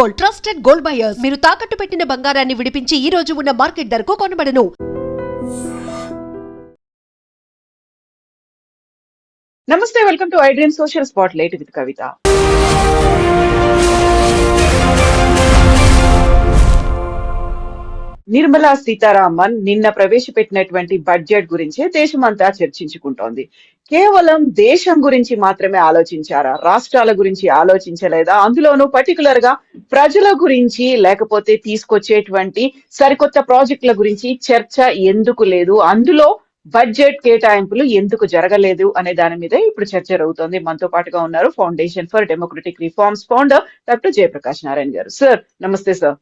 Gold, trusted gold buyers. మీరు తాకట్టు పెట్టిన బంగారాన్ని విడిపించి ఈ రోజు ఉన్న మార్కెట్ ధరకు కొనబడను. నమస్తే, welcome to iDream social spotlight with Kavitha. Nirmala Sitharaman నిన్న ప్రవేశపెట్టినటువంటి బడ్జెట్ గురించే దేశమంతా చర్చించుకుంటోంది. కేవలం దేశం గురించి మాత్రమే ఆలోచించారా, రాష్ట్రాల గురించి ఆలోచించలేదా? అందులోనూ పర్టికులర్ గా ప్రజల గురించి లేకపోతే తీసుకొచ్చేటువంటి సరికొత్త ప్రాజెక్టుల గురించి చర్చ ఎందుకు లేదు? అందులో బడ్జెట్ కేటాయింపులు ఎందుకు జరగలేదు అనే దాని మీద ఇప్పుడు చర్చ జరుగుతోంది. మనతో పాటుగా ఉన్నారు foundation for democratic reforms founder doctor Jayaprakash Narayana గారు. సార్ నమస్తే. సార్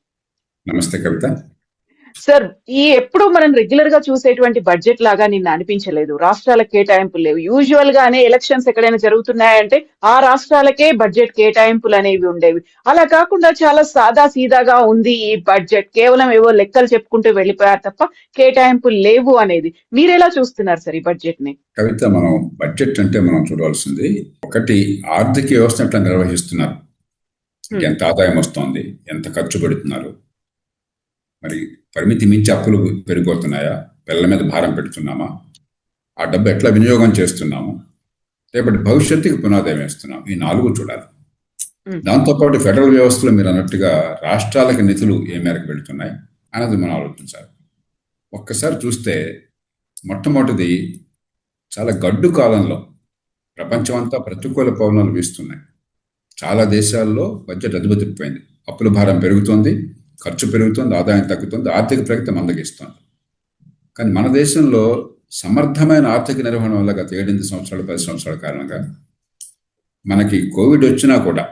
నమస్తే కవిత. సార్, ఈ ఎప్పుడు మనం రెగ్యులర్ గా చూసేటువంటి బడ్జెట్ లాగా నిన్న అనిపించలేదు. రాష్ట్రాల కేటాయింపులు లేవు. యూజువల్ గానే ఎలక్షన్స్ ఎక్కడైనా జరుగుతున్నాయంటే ఆ రాష్ట్రాలకే బడ్జెట్ కేటాయింపులు అనేవి ఉండేవి. అలా కాకుండా చాలా సాదా సీదాగా ఉంది ఈ బడ్జెట్. కేవలం ఏవో లెక్కలు చెప్పుకుంటూ వెళ్ళిపోయారు తప్ప కేటాయింపులు లేవు అనేది. మీరెలా చూస్తున్నారు సార్ ఈ బడ్జెట్ ని? కవిత, మనం బడ్జెట్ అంటే మనం చూడవలసింది ఒకటి, ఆర్థిక వ్యవస్థ ఎట్లా నిర్వహిస్తున్నారు, ఎంత ఆదాయం వస్తోంది, ఎంత ఖర్చు పెడుతున్నారు, మరి పరిమితి మించి అప్పులు పెరిగిపోతున్నాయా, పిల్లల మీద భారం పెడుతున్నామా, ఆ డబ్బు ఎట్లా వినియోగం చేస్తున్నాము, రేపటి భవిష్యత్తుకి పునాదయం వేస్తున్నాం. ఈ 4 చూడాలి. దాంతోపాటు ఫెడరల్ వ్యవస్థలో మీరు అన్నట్టుగా రాష్ట్రాలకు నిధులు ఏ మేరకు వెళుతున్నాయి అన్నది మనం ఆలోచించాలి. ఒక్కసారి చూస్తే మొట్టమొదటిది, చాలా గడ్డు కాలంలో ప్రపంచం అంతా ప్రతికూల పవనాలు వీస్తున్నాయి. చాలా దేశాల్లో బడ్జెట్ అదుపుతిప్పిపోయింది. అప్పుల భారం పెరుగుతోంది, ఖర్చు పెరుగుతుంది, ఆదాయం తగ్గుతుంది, ఆర్థిక ప్రగతి మందగిస్తుంది. కానీ మన దేశంలో సమర్థమైన ఆర్థిక నిర్వహణ వల్ల గత 7-8 సంవత్సరాలు 10 సంవత్సరాల కారణంగా మనకి కోవిడ్ వచ్చినా కూడా,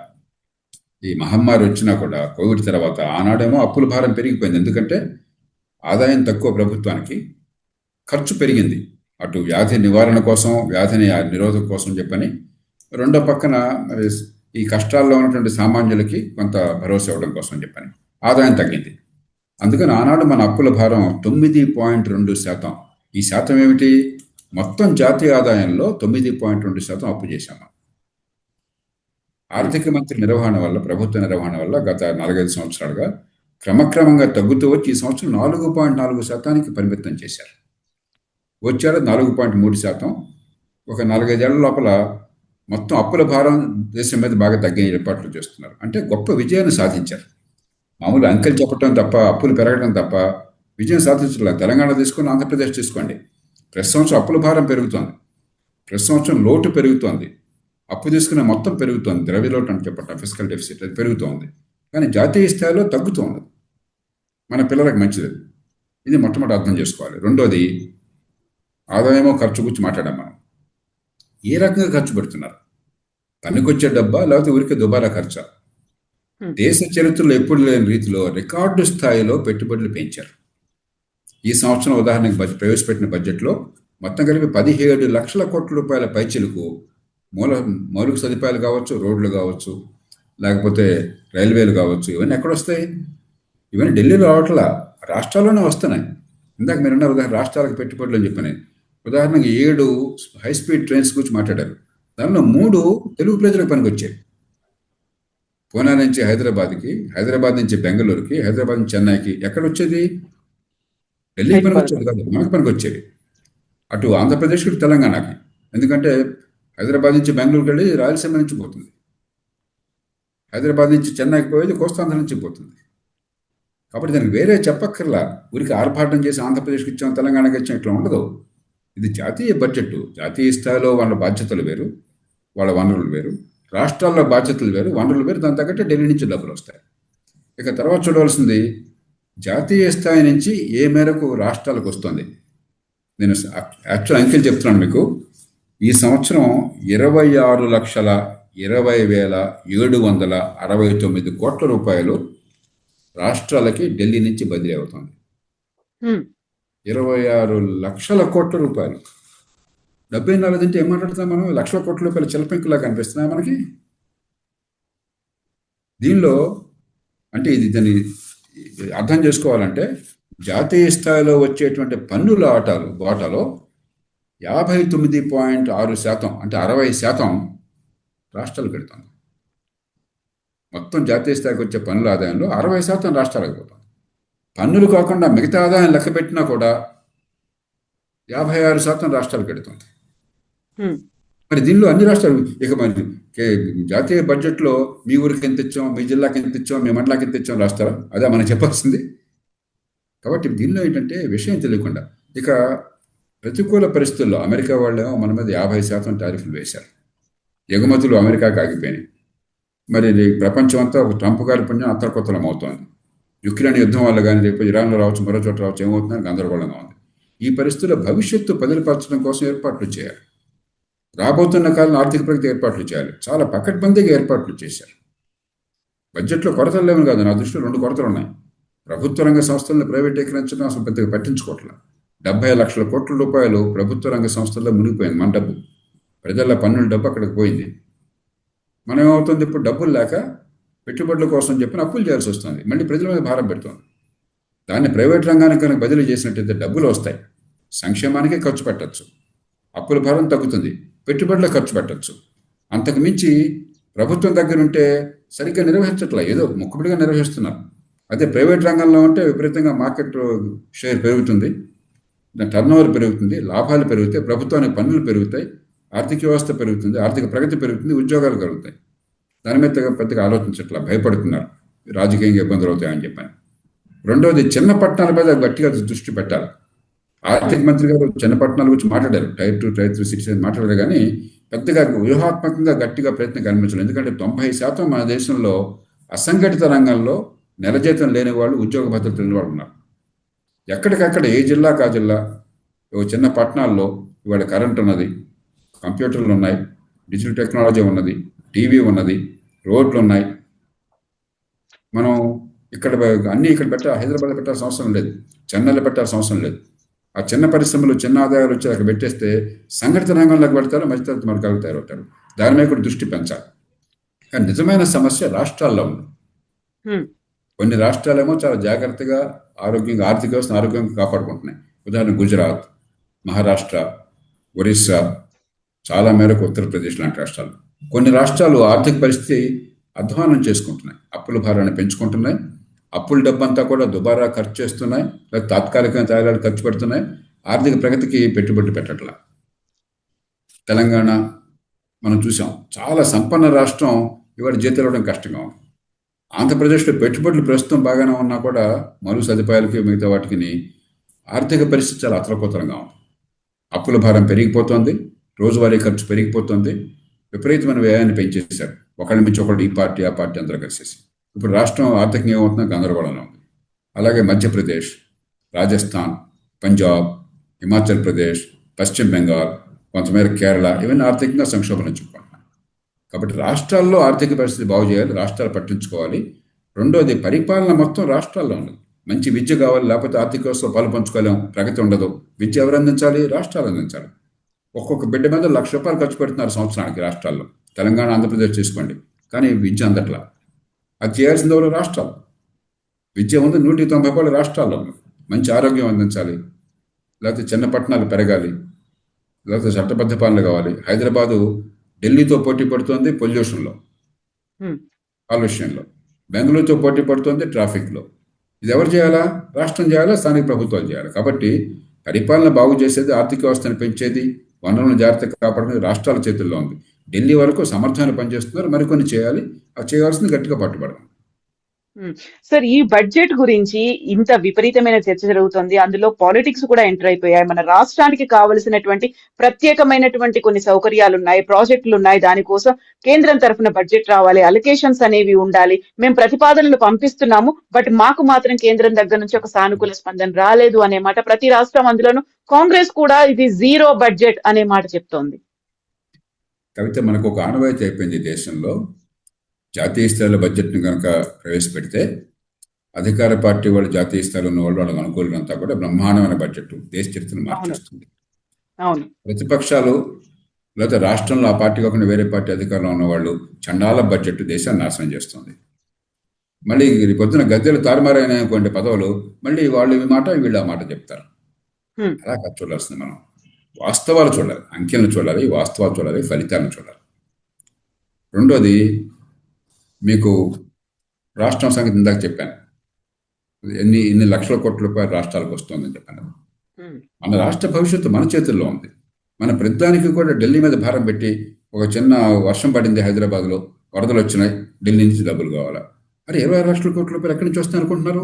ఈ మహమ్మారి వచ్చినా కూడా, కోవిడ్ తర్వాత ఆనాడేమో అప్పుల భారం పెరిగిపోయింది. ఎందుకంటే ఆదాయం తక్కువ ప్రభుత్వానికి, ఖర్చు పెరిగింది. అటు వ్యాధి నివారణ కోసం, వ్యాధిని నిరోధక కోసం చెప్పని, రెండో పక్కన మరి ఈ కష్టాల్లో ఉన్నటువంటి సామాన్యులకి కొంత భరోసా ఇవ్వడం కోసం చెప్పని ఆదాయం తగ్గింది. అందుకని ఆనాడు మన అప్పుల భారం 9.2%. ఈ శాతం ఏమిటి? మొత్తం జాతీయ ఆదాయంలో 9.2% అప్పు చేశాము. ఆర్థిక మంత్రి నిర్వహణ వల్ల, ప్రభుత్వ నిర్వహణ వల్ల గత 4-5 సంవత్సరాలుగా క్రమక్రమంగా తగ్గుతూ వచ్చి ఈ సంవత్సరం 4.4%కి పరిమితం చేశారు. వచ్చారు 4.3%. ఒక 4-5 ఏళ్ల లోపల మొత్తం అప్పుల భారం దేశం మీద బాగా తగ్గే ఏర్పాట్లు చేస్తున్నారు. అంటే గొప్ప విజయాన్ని సాధించారు. మామూలు అంకెలు చెప్పడం తప్ప, అప్పులు పెరగడం తప్ప విజయం సాధించలేదు. తెలంగాణ తీసుకొని, ఆంధ్రప్రదేశ్ తీసుకోండి, ప్రతి సంవత్సరం అప్పుల భారం పెరుగుతోంది, ప్రతి సంవత్సరం లోటు పెరుగుతోంది, అప్పు తీసుకునే మొత్తం పెరుగుతోంది, ద్రవ్య లోటు అని చెప్పటం, ఫిజికల్ డెఫిసిట్, అది పెరుగుతోంది. కానీ జాతీయ స్థాయిలో తగ్గుతోంది. మన పిల్లలకు మంచిది. ఇది మొట్టమొదటి అర్థం చేసుకోవాలి. రెండోది, ఆదాయమో ఖర్చు గురించి మాట్లాడాం. మనం ఏ రకంగా ఖర్చు పెడుతున్నారు? పనికొచ్చే డబ్బా, లేకపోతే ఊరికే దుబారా ఖర్చా? దేశ చరిత్రలో ఎప్పుడు లేని రీతిలో రికార్డు స్థాయిలో పెట్టుబడులు పెంచారు. ఈ సంవత్సరం ఉదాహరణకు ప్రవేశపెట్టిన బడ్జెట్లో మొత్తం కలిపి 17 లక్షల కోట్ల రూపాయల పైచిలకు మౌలిక సదుపాయాలు కావచ్చు, రోడ్లు కావచ్చు, లేకపోతే రైల్వేలు కావచ్చు, ఇవన్నీ ఎక్కడొస్తాయి? ఇవన్నీ ఢిల్లీలో రావట్లా, రాష్ట్రాల్లోనే వస్తున్నాయి. ఇందాక మీరు ఉదాహరణ రాష్ట్రాలకు పెట్టుబడులు అని చెప్పని, ఉదాహరణకి 7 హైస్పీడ్ ట్రైన్స్ గురించి మాట్లాడారు. దానిలో 3 తెలుగు ప్రజలకు పనికొచ్చాయి. పూనా నుంచి హైదరాబాద్కి, హైదరాబాద్ నుంచి బెంగళూరుకి, హైదరాబాద్ నుంచి చెన్నైకి. ఎక్కడ వచ్చేది? ఢిల్లీకి పనికి వచ్చేది కాదు, మనకు పనికి వచ్చేది. అటు ఆంధ్రప్రదేశ్కి, తెలంగాణకి. ఎందుకంటే హైదరాబాద్ నుంచి బెంగళూరుకి వెళ్ళి రాయలసీమ నుంచి పోతుంది, హైదరాబాద్ నుంచి చెన్నైకి పోయేది కోస్తాంధ్ర నుంచి పోతుంది. కాబట్టి దానికి వేరే చెప్పక్కర్లా. ఊరికి ఆర్భాటం చేసి ఆంధ్రప్రదేశ్కి ఇచ్చాం, తెలంగాణకి ఇచ్చాం, ఇట్లా ఉండదు. ఇది జాతీయ బడ్జెట్. జాతీయ స్థాయిలో వాళ్ళ బాధ్యతలు వేరు, వాళ్ళ వనరులు వేరు. రాష్ట్రాల్లో బాధ్యతలు వేరు, వనరులు వేరు. దాని తగ్గట్టే ఢిల్లీ నుంచి డబ్బులు వస్తాయి. ఇక తర్వాత చూడవలసింది, జాతీయ స్థాయి నుంచి ఏ మేరకు రాష్ట్రాలకు వస్తుంది. నేను యాక్చువల్ అంకెలు చెప్తున్నాను మీకు. ఈ సంవత్సరం 26,20,769 కోట్ల రూపాయలు రాష్ట్రాలకి ఢిల్లీ నుంచి బదిలీ అవుతుంది. 26 లక్షల కోట్ల రూపాయలు. 74 అంటే ఏం మాట్లాడుతున్నాం మనం? లక్షల కోట్ల రూపాయల చిలపెంకులా కనిపిస్తున్నాయి మనకి. దీనిలో అంటే దాన్ని అర్థం చేసుకోవాలంటే, జాతీయ స్థాయిలో వచ్చేటువంటి పన్నుల వాటాలో 59.6% అంటే 60% రాష్ట్రాలు పెడుతుంది. మొత్తం జాతీయ స్థాయికి వచ్చే పన్నుల ఆదాయంలో 60% రాష్ట్రాలకు పోతుంది. పన్నులు కాకుండా మిగతా ఆదాయం లెక్క పెట్టినా కూడా 56% రాష్ట్రాలకు పెడుతుంది. హ్మ్. మరి దీనిలో అన్ని రాష్ట్రాలు ఇక మరి జాతీయ బడ్జెట్లో మీ ఊరికి ఎంత ఇచ్చాం, మీ జిల్లాకి ఎంత ఇచ్చాం, మీ మండలాకి ఎంత ఇచ్చాం రాస్తారా? అదే మనం చెప్పాల్సింది. కాబట్టి దీనిలో ఏంటంటే విషయం తెలియకుండా ఇక ప్రతికూల పరిస్థితుల్లో అమెరికా వాళ్ళేమో మన మీద 50% టారిఫ్లు వేశారు. ఎగుమతులు అమెరికాకి ఆగిపోయినాయి. మరి ఇది ప్రపంచం అంతా ఒక ట్రంప్ గారి పుణ్యం అత్తరకొత్తలం అవుతోంది. యుక్రెయిన్ యుద్ధం వల్ల కానీ రేపు ఇరాన్లో రావచ్చు, మరో చోట రావచ్చు, ఏమవుతుందని గందరగోళంగా ఉంది. ఈ పరిస్థితుల్లో భవిష్యత్తు పదిలపరచడం కోసం ఏర్పాట్లు చేయాలి. రాబోతున్న కాలం ఆర్థిక ప్రగతి ఏర్పాట్లు చేయాలి. చాలా పకడ్బందీగా ఏర్పాట్లు చేశారు. బడ్జెట్లో కొరతలు లేవు కాదు, నా దృష్టిలో 2 కొరతలు ఉన్నాయి. ప్రభుత్వ రంగ సంస్థలను ప్రైవేటీకరించడం అసలు పెద్దగా పట్టించుకోవట్లేదు. 70 లక్షల కోట్ల రూపాయలు ప్రభుత్వ రంగ సంస్థల్లో మునిగిపోయింది. మన డబ్బు, ప్రజల పన్నుల డబ్బు అక్కడికి పోయింది. మనం ఏమవుతుంది, ఇప్పుడు డబ్బులు లేక పెట్టుబడుల కోసం చెప్పిన అప్పులు చేయాల్సి వస్తుంది. మళ్ళీ ప్రజల మీద భారం పెడుతుంది. దాన్ని ప్రైవేట్ రంగానికి కనుక బదిలీ చేసినట్టయితే డబ్బులు వస్తాయి, సంక్షేమానికి ఖర్చు పెట్టచ్చు, అప్పుల భారం తగ్గుతుంది, పెట్టుబడులకు ఖర్చు పెట్టచ్చు. అంతకు మించి ప్రభుత్వం దగ్గర ఉంటే సరిగ్గా నిర్వహించట్లే, ఏదో ముక్కుబడిగా నిర్వహిస్తున్నారు. అదే ప్రైవేట్ రంగంలో ఉంటే విపరీతంగా మార్కెట్ షేర్ పెరుగుతుంది, టర్న్ ఓవర్ పెరుగుతుంది, లాభాలు పెరుగుతాయి, ప్రభుత్వానికి పన్నులు పెరుగుతాయి, ఆర్థిక వ్యవస్థ పెరుగుతుంది, ఆర్థిక ప్రగతి పెరుగుతుంది, ఉద్యోగాలు కలుగుతాయి. దాని మీద పెద్దగా ఆలోచించట్లా, భయపడుతున్నారు, రాజకీయంగా ఇబ్బందులు అవుతాయని చెప్పాను. రెండవది, చిన్న పట్టణాల మీద గట్టిగా దృష్టి పెట్టాలి. ఆర్థిక మంత్రి గారు చిన్న పట్టణాల గురించి మాట్లాడారు, టైర్ 2, టైర్ 3 సిటీస్ మాట్లాడారు, కానీ పెద్దగా వ్యూహాత్మకంగా గట్టిగా ప్రయత్నం కనిపించలేదు. ఎందుకంటే 90% మన దేశంలో అసంఘటిత రంగంలో నెల జీతం లేని వాళ్ళు, ఉద్యోగ భద్రత లేని వాళ్ళు ఉన్నారు. ఎక్కడికక్కడ ఏ జిల్లాకు ఆ జిల్లా, చిన్న పట్టణాల్లో ఇవాళ కరెంట్ ఉన్నది, కంప్యూటర్లు ఉన్నాయి, డిజిటల్ టెక్నాలజీ ఉన్నది, టీవీ ఉన్నది, రోడ్లు ఉన్నాయి. మనం ఇక్కడ అన్నీ ఇక్కడ హైదరాబాద్ పెట్టాల్సిన అవసరం లేదు, చెన్నైలో పెట్టాల్సిన అవసరం లేదు. ఆ చిన్న పరిశ్రమలు, చిన్న ఆదాయాలు వచ్చి అక్కడ పెట్టేస్తే సంఘటిత రంగంలోకి పెడతారు, మధ్యతరగతి వర్గాలకు తయారవుతారు. దాని మీద కూడా దృష్టి పెంచాలి. కానీ నిజమైన సమస్య రాష్ట్రాల్లో ఉంది. కొన్ని రాష్ట్రాలేమో చాలా జాగ్రత్తగా ఆరోగ్యంగా, ఆర్థిక వ్యవస్థను ఆరోగ్యంగా కాపాడుకుంటున్నాయి. ఉదాహరణ గుజరాత్, మహారాష్ట్ర, ఒరిస్సా, చాలా మేరకు ఉత్తరప్రదేశ్ లాంటి రాష్ట్రాలు. కొన్ని రాష్ట్రాలు ఆర్థిక పరిస్థితి అధ్వానం చేసుకుంటున్నాయి, అప్పుల భారాన్ని పెంచుకుంటున్నాయి, అప్పుల డబ్బంతా కూడా దుబారా ఖర్చు చేస్తున్నాయి, లేదా తాత్కాలికంగా తయారు ఖర్చు పెడుతున్నాయి, ఆర్థిక ప్రగతికి పెట్టుబడి పెట్టట్లా. తెలంగాణ మనం చూసాం, చాలా సంపన్న రాష్ట్రం, ఇవాళ జీతాలు ఇవ్వడం కష్టంగా ఉంది. ఆంధ్రప్రదేశ్లో పెట్టుబడులు ప్రస్తుతం బాగానే ఉన్నా కూడా మరు సదుపాయాలకి మిగతా వాటికి ఆర్థిక పరిస్థితి చాలా అతలకుతలంగా ఉంది. అప్పుల భారం పెరిగిపోతుంది, రోజువారీ ఖర్చు పెరిగిపోతుంది, విపరీతమైన వ్యయాన్ని పెంచేశారు. ఒకళ్ళ మించి ఒకళ్ళు, ఈ పార్టీ ఆ పార్టీ అందరూ కలిసేసి. ఇప్పుడు రాష్ట్రం ఆర్థికంగా ఏమవుతుందో గందరగోళంలో ఉంది. అలాగే మధ్యప్రదేశ్, రాజస్థాన్, పంజాబ్, హిమాచల్ ప్రదేశ్, పశ్చిమ బెంగాల్, కొంతమేర కేరళ, ఇవన్నీ ఆర్థికంగా సంక్షోభం చెప్పుకుంటున్నాయి. కాబట్టి రాష్ట్రాల్లో ఆర్థిక పరిస్థితి బాగు చేయాలి, రాష్ట్రాలు పట్టించుకోవాలి. రెండోది, పరిపాలన మొత్తం రాష్ట్రాల్లో ఉండదు. మంచి విద్య కావాలి, లేకపోతే ఆర్థిక వ్యవస్థలో పాలు పంచుకోలేం, ప్రగతి ఉండదు. విద్య ఎవరు అందించాలి? రాష్ట్రాలు అందించాలి. ఒక్కొక్క బిడ్డ మీద ₹1,00,000 ఖర్చు పెడుతున్నారు సంవత్సరానికి రాష్ట్రాల్లో. తెలంగాణ, ఆంధ్రప్రదేశ్ తీసుకోండి, కానీ విద్య అందట్లా. అది చేయాల్సింది ఎవరు? రాష్ట్రాలు. విద్య ఉంది, ₹190 రాష్ట్రాల్లో ఉంది. మంచి ఆరోగ్యం అందించాలి, లేకపోతే చిన్న పట్టణాలు పెరగాలి, లేకపోతే చట్టబద్ధ పాలన కావాలి. హైదరాబాదు ఢిల్లీతో పోటీ పడుతోంది పొల్యూషన్లో, కాలుష్యంలో. బెంగళూరుతో పోటీ పడుతోంది ట్రాఫిక్లో. ఇది ఎవరు చేయాలా? రాష్ట్రం చేయాలా, స్థానిక ప్రభుత్వాలు చేయాలి. కాబట్టి పరిపాలన బాగు చేసేది, ఆర్థిక వ్యవస్థను పెంచేది, వనరులను జాగ్రత్తగా కాపాడేది రాష్ట్రాల చేతుల్లో ఉంది. ఢిల్లీ వరకు సమర్థమైన పనిచేస్తున్నారు, మరికొన్ని చేయాలి. అవి చేయాల్సింది గట్టిగా పట్టుబడాలి. సార్, ఈ బడ్జెట్ గురించి ఇంత విపరీతమైన చర్చ జరుగుతుంది, అందులో పాలిటిక్స్ కూడా ఎంటర్ అయిపోయాయి. మన రాష్ట్రానికి కావలసినటువంటి ప్రత్యేకమైనటువంటి కొన్ని సౌకర్యాలు ఉన్నాయి, ప్రాజెక్టులు ఉన్నాయి, దానికోసం కేంద్రం తరఫున బడ్జెట్ రావాలి, అలొకేషన్స్ అనేవి ఉండాలి, మేము ప్రతిపాదనలు పంపిస్తున్నాము, బట్ మాకు మాత్రం కేంద్రం దగ్గర నుంచి ఒక సానుకూల స్పందన రాలేదు అనే మాట ప్రతి రాష్ట్రం, అందులోనూ కాంగ్రెస్ కూడా ఇది జీరో బడ్జెట్ అనే మాట చెప్తోంది. కవిత, మనకు ఒక ఆనవాయితీ అయిపోయింది దేశంలో. జాతీయ స్థాయిలో బడ్జెట్ని కనుక ప్రవేశపెడితే అధికార పార్టీ వాళ్ళు, జాతీయ స్థాయిలో ఉన్న వాళ్ళు, వాళ్ళకి అనుకూలంతా కూడా బ్రహ్మాండమైన బడ్జెట్ దేశ చరిత్రను మార్చేస్తుంది. ప్రతిపక్షాలు లేదా రాష్ట్రంలో ఆ పార్టీ కాకుండా వేరే పార్టీ అధికారంలో ఉన్నవాళ్ళు చండాల బడ్జెట్ దేశాన్ని నాశనం చేస్తుంది. మళ్ళీ పొద్దున గద్దెలు తారుమారైన అనుకోండి పదవులు, మళ్ళీ వాళ్ళు ఈ మాట వీళ్ళు ఆ మాట చెప్తారు. అలా ఖర్చు చూడాల్సింది. మనం వాస్తవాలు చూడాలి, అంకెలను చూడాలి, వాస్తవాలు చూడాలి, ఫలితాలను చూడాలి. రెండోది, మీకు రాష్ట్రం సంగతి ఇందాక చెప్పాను, ఎన్ని లక్షల కోట్ల రూపాయలు రాష్ట్రాలకు వస్తుందని చెప్పాను. మన రాష్ట్ర భవిష్యత్తు మన చేతుల్లో ఉంది. మన ప్రతిదానికి కూడా ఢిల్లీ మీద భారం పెట్టి, ఒక చిన్న వర్షం పడింది హైదరాబాద్లో, వరదలు వచ్చినాయి, ఢిల్లీ నుంచి డబ్బులు కావాలా? అరే 26 లక్షల కోట్ల రూపాయలు ఎక్కడి నుంచి వస్తాయి అనుకుంటున్నారు?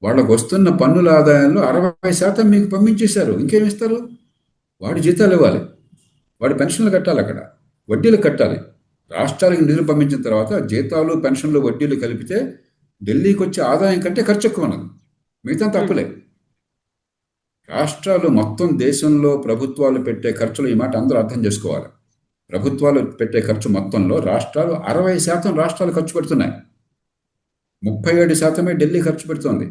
వాళ్ళకు వస్తున్న పన్నుల ఆదాయంలో 60% మీకు పంపించేశారు. ఇంకేమి ఇస్తారు? వాడి జీతాలు ఇవ్వాలి, వాడి పెన్షన్లు కట్టాలి, అక్కడ వడ్డీలు కట్టాలి. రాష్ట్రాలకు నిధులు పంపించిన తర్వాత జీతాలు, పెన్షన్లు, వడ్డీలు కలిపితే ఢిల్లీకి వచ్చే ఆదాయం కంటే ఖర్చు ఎక్కువ ఉన్నది. మిగతా తప్పులే. రాష్ట్రాలు మొత్తం దేశంలో ప్రభుత్వాలు పెట్టే ఖర్చులు, ఈ మాట అందరూ అర్థం చేసుకోవాలి. ప్రభుత్వాలు పెట్టే ఖర్చు మొత్తంలో రాష్ట్రాలు 60% రాష్ట్రాలు ఖర్చు పెడుతున్నాయి. 37% ఢిల్లీ ఖర్చు పెడుతోంది.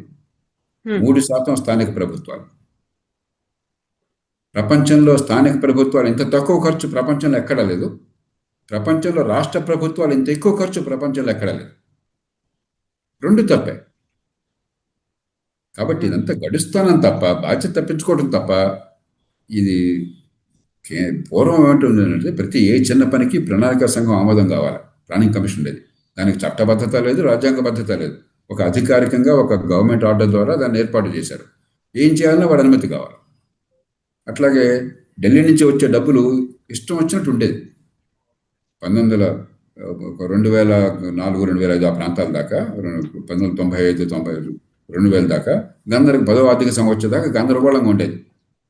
3% స్థానిక ప్రభుత్వాలు. ప్రపంచంలో స్థానిక ప్రభుత్వాలు ఇంత తక్కువ ఖర్చు ప్రపంచంలో ఎక్కడా లేదు. ప్రపంచంలో రాష్ట్ర ప్రభుత్వాలు ఇంత ఎక్కువ ఖర్చు ప్రపంచంలో ఎక్కడా లేదు. రెండు తప్పే. కాబట్టి ఇదంతా గడుస్తానం తప్ప, బాధ్యత తప్పించుకోవడం తప్ప. ఇది పూర్వం ఏమంటుందంటే, ప్రతి ఏ చిన్న పనికి ప్రణాళిక సంఘం ఆమోదం కావాలి, ప్లానింగ్ కమిషన్ లేదు. దానికి చట్టబద్ధత లేదు, రాజ్యాంగబద్ధత లేదు. ఒక అధికారికంగా ఒక గవర్నమెంట్ ఆర్డర్ ద్వారా దాన్ని ఏర్పాటు చేశారు. ఏం చేయాలన్నా వాడి అనుమతి కావాలి. అట్లాగే ఢిల్లీ నుంచి వచ్చే డబ్బులు ఇష్టం వచ్చినట్టు ఉండేది. 2004, 2005 ఆ ప్రాంతాల దాకా, 1995, 2000 దాకా గందరికి 10వ ఆర్థిక సంవత్సరం దాకా గందరగోళంగా ఉండేది.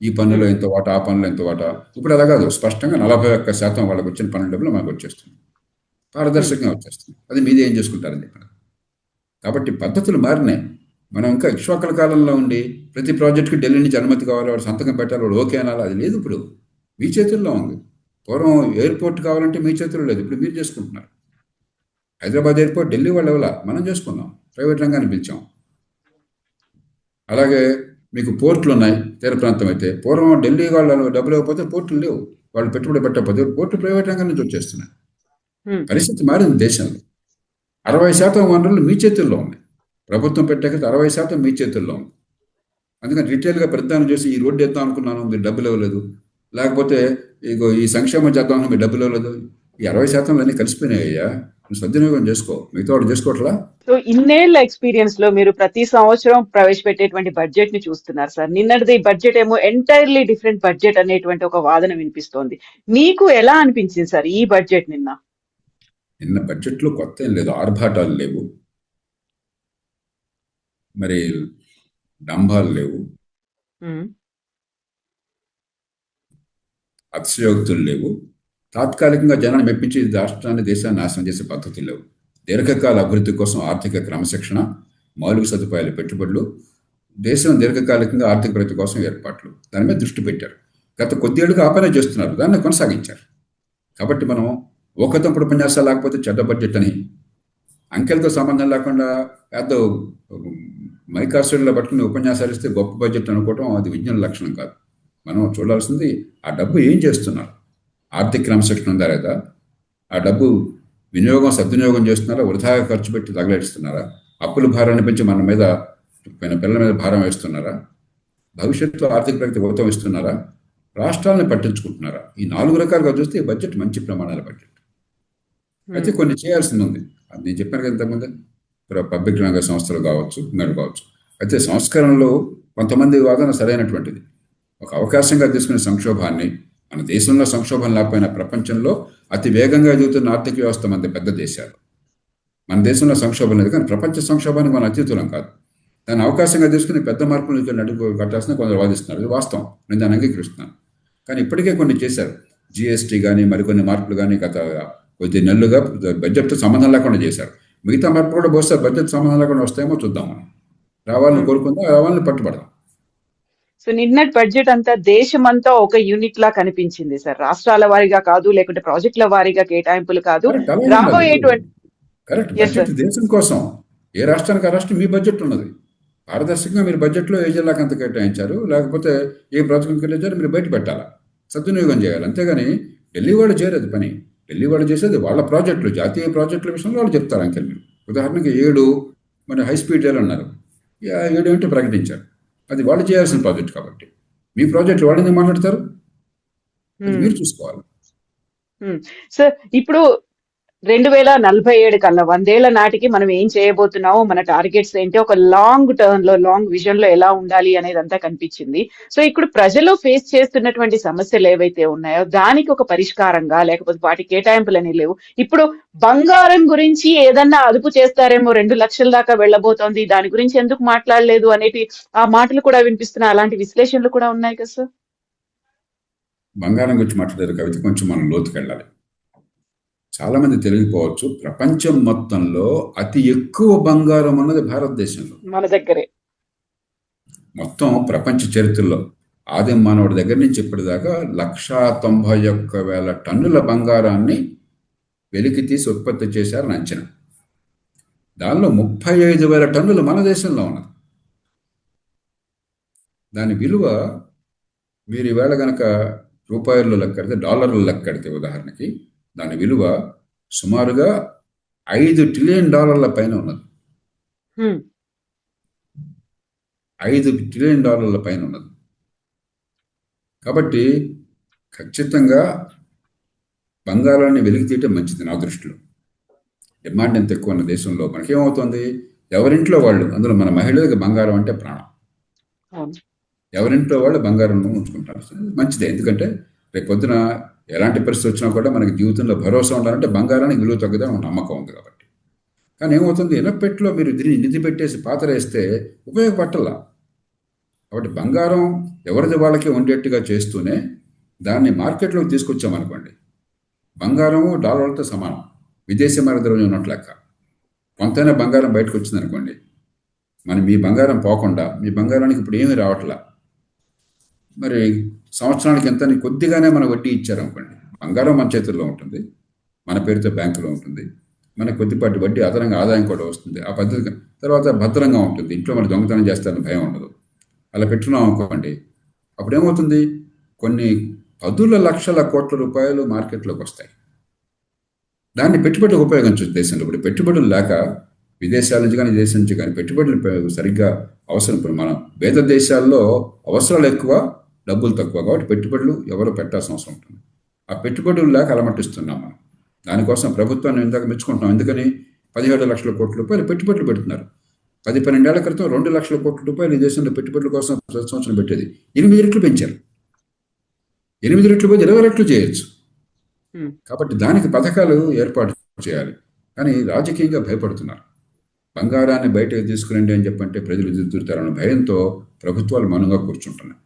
ఈ పన్నులో ఎంత వాటా, ఆ పన్నులో ఎంత వాటా. ఇప్పుడు అలా కాదు. స్పష్టంగా 41% వాళ్ళకి వచ్చిన పన్ను డబ్బులు మనకు వచ్చేస్తుంది, పారదర్శకంగా వచ్చేస్తుంది. అది మీది ఏం చేసుకుంటారని చెప్పారు. కాబట్టి పద్ధతులు మారినాయి. మనం ఇంకా ఇక్ష్వాకుల కాలంలో ఉండి ప్రతి ప్రాజెక్టుకి ఢిల్లీ నుంచి అనుమతి కావాలి, వాడు సంతకం పెట్టాలి, వాడు ఓకే అనాలి. అది లేదు. ఇప్పుడు మీ చేతుల్లో ఉంది. పూర్వం ఎయిర్పోర్ట్ కావాలంటే మీ చేతుల్లో లేదు, ఇప్పుడు మీరు చేసుకుంటున్నారు. హైదరాబాద్ ఎయిర్పోర్ట్ ఢిల్లీ వాళ్ళు ఎవలా, మనం చేసుకున్నాం, ప్రైవేట్ రంగాన్ని పిలిచాం. అలాగే మీకు పోర్టులు ఉన్నాయి తీర ప్రాంతం అయితే. పూర్వం ఢిల్లీ వాళ్ళు డబ్బులు ఇవ్వకపోతే పోర్టులు లేవు, వాళ్ళు పెట్టుబడి పెట్టకపోతే పోర్టు ప్రైవేట్ రంగం నుంచి వచ్చేస్తున్నాయి. పరిస్థితి మారింది దేశంలో. 60% వనరులు మీ చేతుల్లో ఉన్నాయి. ప్రభుత్వం పెట్టాక 60% మీ చేతుల్లో ఉంది. అందుకని రిటైల్గా ప్రతిదానం చేసి, ఈ రోడ్డు వేద్దాం అనుకున్నాను, మీరు డబ్బులు ఇవ్వలేదు, లేకపోతే ఇగో ఈ సంక్షేమం చేద్దాం, మీరు డబ్బులు ఇవ్వలేదు. ఈ 60% అన్నీ కలిసిపోయినాయ్యా, నువ్వు సద్వినియోగం చేసుకో, మిగతా వాడు చేసుకోవట్లా. సో ఇన్నేళ్ల ఎక్స్పీరియన్స్ లో మీరు ప్రతి సంవత్సరం ప్రవేశపెట్టేటువంటి బడ్జెట్ ని చూస్తున్నారు సార్. నిన్నటిది బడ్జెట్ ఏమో ఎంటైర్లీ డిఫరెంట్ బడ్జెట్ అనేటువంటి ఒక వాదన వినిపిస్తోంది. మీకు ఎలా అనిపించింది సార్ ఈ బడ్జెట్ నిన్న బడ్జెట్లో కొత్త ఏం లేదు, ఆర్భాటాలు లేవు, మరి డంబాలు లేవు, అతిశయోక్తులు లేవు, తాత్కాలికంగా జనాన్ని మెప్పించి రాష్ట్రాన్ని, దేశాన్ని నాశనం చేసే పద్ధతులు లేవు. దీర్ఘకాల అభివృద్ధి కోసం ఆర్థిక క్రమశిక్షణ, మౌలిక సదుపాయాల పెట్టుబడులు, దేశం దీర్ఘకాలికంగా ఆర్థిక ప్రగతి కోసం ఏర్పాట్లు, దాని మీద దృష్టి పెట్టారు. గత కొద్దేళ్లుగా ఆ పనే చేస్తున్నారు, దాన్ని కొనసాగించారు. కాబట్టి మనం ఒకతప్పుడు ఉపన్యాసాలు లేకపోతే చెడ్డ బడ్జెట్ అని, అంకెలతో సంబంధం లేకుండా పెద్ద మైకాసుల్లో పట్టుకుని ఉపన్యాసాలు ఇస్తే గొప్ప బడ్జెట్ అనుకోవటం అది విజ్ఞాన లక్షణం కాదు. మనం చూడాల్సింది ఆ డబ్బు ఏం చేస్తున్నారు, ఆర్థిక క్రమశిక్షణ ఉందా లేదా, ఆ డబ్బు వినియోగం సద్వినియోగం చేస్తున్నారా, వృధాగా ఖర్చు పెట్టి తగలేస్తున్నారా, అప్పుల భారాన్ని పెంచి మన మీద, పిల్లల మీద భారం వేస్తున్నారా, భవిష్యత్తులో ఆర్థిక ప్రగతి ఊతం ఇస్తున్నారా, రాష్ట్రాలను పట్టించుకుంటున్నారా. ఈ 4 రకాలుగా చూస్తే ఈ బడ్జెట్ మంచి ప్రమాణాల బడ్జెట్. అయితే కొన్ని చేయాల్సింది ఉంది. అది నేను చెప్పాను కదా ఇంతకుముందే, పబ్లిక్ రంగ సంస్థలు కావచ్చు, ఇంకోటి కావచ్చు. అయితే సంస్కరణలో కొంతమంది వాదన సరైనటువంటిది. ఒక అవకాశంగా తీసుకునే సంక్షోభాన్ని, మన దేశంలో సంక్షోభం లేకపోయినా ప్రపంచంలో అతి వేగంగా ఎదుగుతున్న ఆర్థిక వ్యవస్థ మన పెద్ద దేశాలు. మన దేశంలో సంక్షోభం లేదు, కానీ ప్రపంచ సంక్షోభానికి మనం అతీతులం కాదు. దాన్ని అవకాశంగా తీసుకుని పెద్ద మార్పులు నడుపు కట్టాల్సిన కొందరు వాదిస్తున్నారు. ఇది వాస్తవం, నేను దాన్ని అంగీకరిస్తున్నాను. కానీ ఇప్పటికే కొన్ని చేశారు. జిఎస్టీ కానీ మరికొన్ని మార్పులు కానీ గత కొద్ది నెలలుగా బడ్జెట్తో సంబంధం లేకుండా చేశారు. మిగతా మార్పులు కూడా బహుశా బడ్జెట్ సంబంధం లేకుండా వస్తాయేమో చూద్దాం. మనం రావాలని కోరుకుందాం, రావాలని పట్టుబడదాం. సో నిన్నటి బడ్జెట్ అంతా దేశమంతా ఒక యూనిట్ లా కనిపించింది సార్. రాష్ట్రాల వారీగా కాదు, లేకుంటే ప్రాజెక్టుల వారీగా కేటాయింపులు కాదు, రాబోయేటువంటి కరెక్ట్ బడ్జెట్ దేశం కోసం. ఏ రాష్ట్రానికి ఆ రాష్ట్రం మీ బడ్జెట్ ఉన్నది. పారదర్శకంగా మీరు బడ్జెట్లో ఏ జిల్లాకి అంత కేటాయించారు, లేకపోతే ఏ ప్రాజెక్టుకి కేటాయించారు మీరు బయట పెట్టాలా, సద్వినియోగం చేయాలి. అంతేగాని ఢిల్లీ వాళ్ళు చేయలేదు పని. ఢిల్లీ వాళ్ళు చేసేది వాళ్ళ ప్రాజెక్టులు, జాతీయ ప్రాజెక్టుల విషయంలో వాళ్ళు చెప్తారు అంకెలు. మీరు ఉదాహరణకి 7 మరి హై స్పీడ్ రైలు అన్నారు, 7 ఏంటో ప్రకటించారు. అది వాళ్ళు చేయాల్సిన ప్రాజెక్ట్ కాబట్టి మీ ప్రాజెక్టు వాళ్ళు ఎందుకు మాట్లాడతారు, మీరు చూసుకోవాలి. సార్ ఇప్పుడు 2047 కల్లా 100 ఏళ్ల నాటికి మనం ఏం చేయబోతున్నామో, మన టార్గెట్స్ ఏంటి, ఒక లాంగ్ టర్మ్ లో, లాంగ్ విజన్ లో ఎలా ఉండాలి అనేది అంతా కనిపించింది. సో ఇప్పుడు ప్రజలు ఫేస్ చేస్తున్నటువంటి సమస్యలు ఏవైతే ఉన్నాయో దానికి ఒక పరిష్కారంగా, లేకపోతే వాటి కేటాయింపులు అనేవి లేవు. ఇప్పుడు బంగారం గురించి ఏదన్నా అదుపు చేస్తారేమో, 2 లక్షల దాకా వెళ్ళబోతోంది, దాని గురించి ఎందుకు మాట్లాడలేదు అనేటి ఆ మాటలు కూడా వినిపిస్తున్నాయి. అలాంటి విశ్లేషణలు కూడా ఉన్నాయి కదా సార్. బంగారం గురించి మాట్లాడారు కవిత, కొంచెం మనం లోతుకి వెళ్ళాలి. చాలామంది తెలియకపోవచ్చు, ప్రపంచం మొత్తంలో అతి ఎక్కువ బంగారం ఉన్నది భారతదేశంలో. మన దగ్గరే మొత్తం ప్రపంచ చరిత్రలో ఆదిమ మానవుడి దగ్గర నుంచి ఇప్పటిదాకా 191,000 టన్నుల బంగారాన్ని వెలికి తీసి ఉత్పత్తి చేశారని అంచనా. దానిలో 35,000 టన్నులు మన దేశంలో ఉన్నది. దాని విలువ మీరు ఈవేళ కనుక రూపాయల్లో లెక్కడితే, డాలర్లు లెక్కడితే ఉదాహరణకి, దాని విలువ సుమారుగా $5 ట్రిలియన్ పైన ఉన్నది. 5 ట్రిలియన్ పైన ఉన్నది. కాబట్టి ఖచ్చితంగా బంగారాన్ని వెలికి తీయటం మంచిది నా దృష్టిలో. డిమాండ్ ఎంత ఎక్కువ ఉన్న దేశంలో మనకేమవుతుంది, ఎవరింట్లో వాళ్ళు, అందులో మన మహిళలకు బంగారం అంటే ప్రాణం. ఎవరింట్లో వాళ్ళు బంగారం ఉంచుకుంటారు, మంచిదే. ఎందుకంటే రేపు పొద్దున ఎలాంటి పరిస్థితి వచ్చినా కూడా మనకి జీవితంలో భరోసా ఉండాలంటే బంగారానికి విలువ తగ్గదని నమ్మకం ఉంది కాబట్టి. కానీ ఏమవుతుంది, ఇనపెట్లో మీరు నిధి పెట్టేసి పాతరేస్తే ఉపయోగపట్టలా. కాబట్టి బంగారం ఎవరిది వాళ్ళకి ఉండేట్టుగా చేస్తూనే దాన్ని మార్కెట్లోకి తీసుకొచ్చామనుకోండి, బంగారము డాలర్లతో సమానం, విదేశీ మారద్రవ్యం ఉన్నట్లు లెక్క. కొంతైనా బంగారం బయటకు వచ్చిందనుకోండి, మీ బంగారం పోకుండా, మీ బంగారానికి ఇప్పుడు ఏమీ రావట్లా, మరి సంవత్సరానికి ఎంత కొద్దిగానే మన వడ్డీ ఇచ్చారనుకోండి, బంగారం మన చేతుల్లో ఉంటుంది, మన పేరుతో బ్యాంకులో ఉంటుంది, మన కొద్దిపాటి వడ్డీ అదనంగా ఆదాయం కూడా వస్తుంది. ఆ పద్ధతి తర్వాత భద్రంగా ఉంటుంది, ఇంట్లో మన దొంగతనం చేస్తారని భయం ఉండదు. అలా పెట్టున్నాం అనుకోండి, అప్పుడేమవుతుంది, కొన్ని 10 లక్షల కోట్ల రూపాయలు మార్కెట్లోకి వస్తాయి. దాన్ని పెట్టుబడులకు ఉపయోగించవచ్చు దేశంలో. ఇప్పుడు పెట్టుబడులు లేక విదేశాల నుంచి కానీ దేశం నుంచి కానీ పెట్టుబడులు సరిగ్గా అవసరం. ఇప్పుడు మనం పేద దేశాల్లో అవసరాలు ఎక్కువ, డబ్బులు తక్కువ, కాబట్టి పెట్టుబడులు ఎవరో పెట్టాల్సిన అవసరం ఉంటుంది. ఆ పెట్టుబడులు లేక అలమటిస్తున్నాం మనం. దానికోసం ప్రభుత్వాన్ని ఇందాక మెచ్చుకుంటున్నాం. ఎందుకని 17 లక్షల కోట్ల రూపాయలు పెట్టుబడులు పెడుతున్నారు. 10-12 ఏళ్ల క్రితం 2 లక్షల కోట్ల రూపాయలు ఈ దేశంలో పెట్టుబడుల కోసం ప్రతి సంవత్సరం పెట్టేది. 8 రెట్లు పెంచారు. 8 రెట్లు పోతే 20 రెట్లు చేయొచ్చు. కాబట్టి దానికి పథకాలు ఏర్పాటు చేయాలి. కానీ రాజకీయంగా భయపడుతున్నారు. బంగారాన్ని బయటకు తీసుకురండి అని చెప్పంటే ప్రజలు ఎదురుతారన్న భయంతో ప్రభుత్వాలు మౌనంగా కూర్చుంటున్నాయి.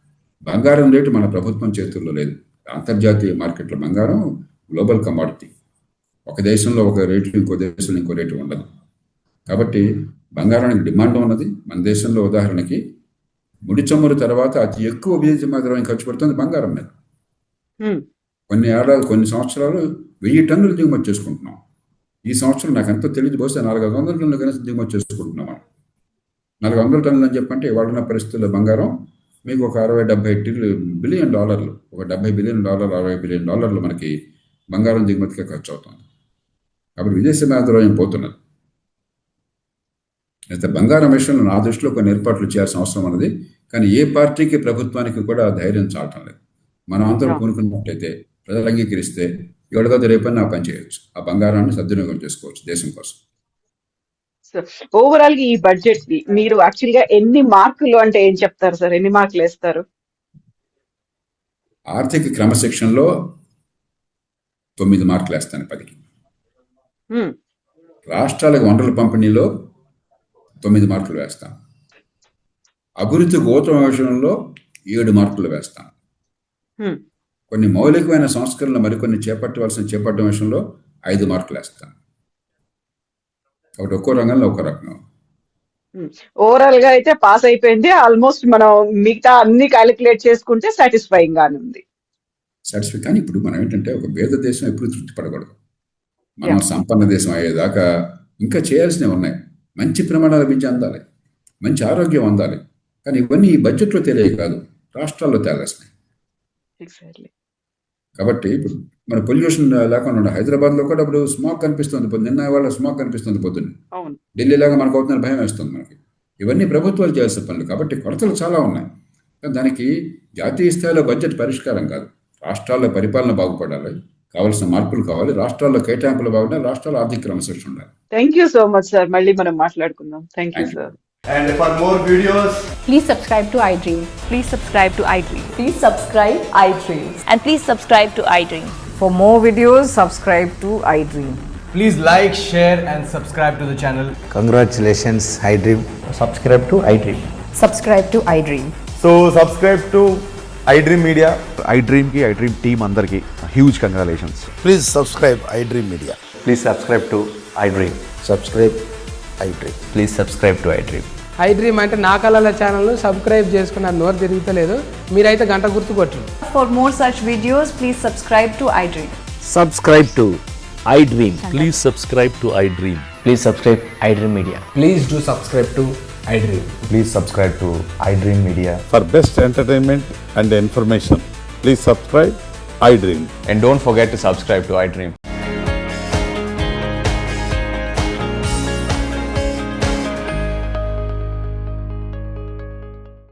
బంగారం రేటు మన ప్రభుత్వం చేతుల్లో లేదు. అంతర్జాతీయ మార్కెట్లో బంగారం గ్లోబల్ కమాడిటీ. ఒక దేశంలో ఒక రేటు, ఇంకో దేశంలో ఇంకో రేటు ఉండదు. కాబట్టి బంగారానికి డిమాండ్ ఉన్నది. మన దేశంలో ఉదాహరణకి ముడి చమురు తర్వాత అతి ఎక్కువ విదేశీ మాత్రమే ఖర్చు పెడుతుంది బంగారం మీద. కొన్ని సంవత్సరాలు 1000 టన్నులు దిగుమతి చేసుకుంటున్నాం. ఈ సంవత్సరం నాకు ఎంతో తెలియదు, బహుశా 400 టన్నులు కనీసం దిగుమతి చేసుకుంటున్నాం. 400 టన్నులు అని చెప్పంటే ఇవాళ పరిస్థితుల్లో బంగారం మీకు ఒక $60-70 బిలియన్, ఒక $70 బిలియన్, $60 బిలియన్ మనకి బంగారం దిగుమతిగా ఖర్చు అవుతుంది. కాబట్టి విదేశీ మాత్రమే పోతున్నది. అయితే బంగారం విషయంలో నా దృష్టిలో కొన్ని ఏర్పాట్లు చేయాల్సిన అవసరం ఉన్నది. కానీ ఏ పార్టీకి, ప్రభుత్వానికి కూడా ధైర్యం చాలటం లేదు. మనం అందరూ కొనుక్కున్నట్టయితే, ప్రజలు అంగీకరిస్తే ఎవరిదో రేపని పని చేయొచ్చు. ఆ బంగారాన్ని సద్వినియోగం చేసుకోవచ్చు దేశం కోసం. ఓవరాల్ గా ఈ బడ్జెట్ కి మీరు యాక్చువల్ గా ఎన్ని మార్కులు అంటే ఏం చెప్తారు సార్? ఎన్ని మార్కులు వేస్తారు? ఆర్థిక క్రమశిక్షణలో 9 మార్కులు వేస్తాను 10కి. రాష్ట్రాలకు వనరుల పంపిణీలో 9 మార్కులు వేస్తాను. అభివృద్ధి గోత్రం విషయంలో 7 మార్కులు వేస్తాను. కొన్ని మౌలికమైన సంస్కరణలు మరికొన్ని చేపట్టడం విషయంలో 5 మార్కులు వేస్తాను. కాబట్టి ఒక్కో రంగంలో ఒక్కో రకంగా. ఓవరాల్ గా అయితే పాస్ అయిపోయింది. ఆల్మోస్ట్ మనం మిగతా అన్ని క్యాలిక్యులేట్ చేసుకుంటే సాటిస్ఫైయింగ్ గానే ఉంది. కానీ ఇప్పుడు మనం ఏంటంటే, ఒక పేద దేశం ఎప్పుడు తృప్తి పడకూడదు. మనం సంపన్న దేశం అయ్యేదాకా ఇంకా చేయాల్సినవి ఉన్నాయి. మంచి ప్రమాణాల విద్య అందాలి, మంచి ఆరోగ్యం అందాలి. కానీ ఇవన్నీ ఈ బడ్జెట్లో తెలియ కాదు, రాష్ట్రాల్లో తేలాల్సినాయి. కాబట్టి ఇప్పుడు మన పొల్యూషన్ లేకుండా హైదరాబాద్లో కూడా ఇప్పుడు స్మాగ్ కనిపిస్తుంది. నిన్న వాళ్ళ స్మాగ్ కనిపిస్తుంది పొద్దున్న. ఢిల్లీ లాగా మనకు అవుతుందని భయం వేస్తుంది మనకి. ఇవన్నీ ప్రభుత్వాలు చేయాల్సిన పనులు. కాబట్టి కొరతలు చాలా ఉన్నాయి. దానికి జాతీయ స్థాయిలో బడ్జెట్ పరిష్కారం కాదు. రాష్ట్రాల్లో పరిపాలన బాగుపడాలి, కావాల్సిన మార్పులు కావాలి. రాష్ట్రాల్లో కేటాయింపులు బాగుండాలి, రాష్ట్రాల్లో ఆర్థిక క్రమశిక్షణ ఉండాలి. Thank you so much sir. మళ్ళీ మనం మాట్లాడుకుందాం. Thank you Thank you. Sir. And for more videos, Please subscribe to iDream. Please subscribe to iDream. Please subscribe iDream. And please subscribe to iDream. For more videos, subscribe to iDream. please like, share and subscribe to the channel. Congratulations, iDream. Subscribe to iDream. Subscribe to iDream. So subscribe to iDream Media. iDream की iDream team अंदर की huge congratulations. Please subscribe iDream Media. Please subscribe to iDream. Subscribe iDream. Please subscribe to iDream. iDream అంటే నా కళల ఛానల్ను subscribe చేసుకున్న నోరు తిరుగుతలేదు, మీరైతే గంట గుర్తు కొట్టండి. For more such videos, please subscribe to iDream. Subscribe to iDream. Please subscribe to iDream. Please subscribe iDream Media. Please do subscribe to iDream. Please subscribe to iDream Media. For best entertainment and information, please subscribe iDream. And don't forget to subscribe to iDream.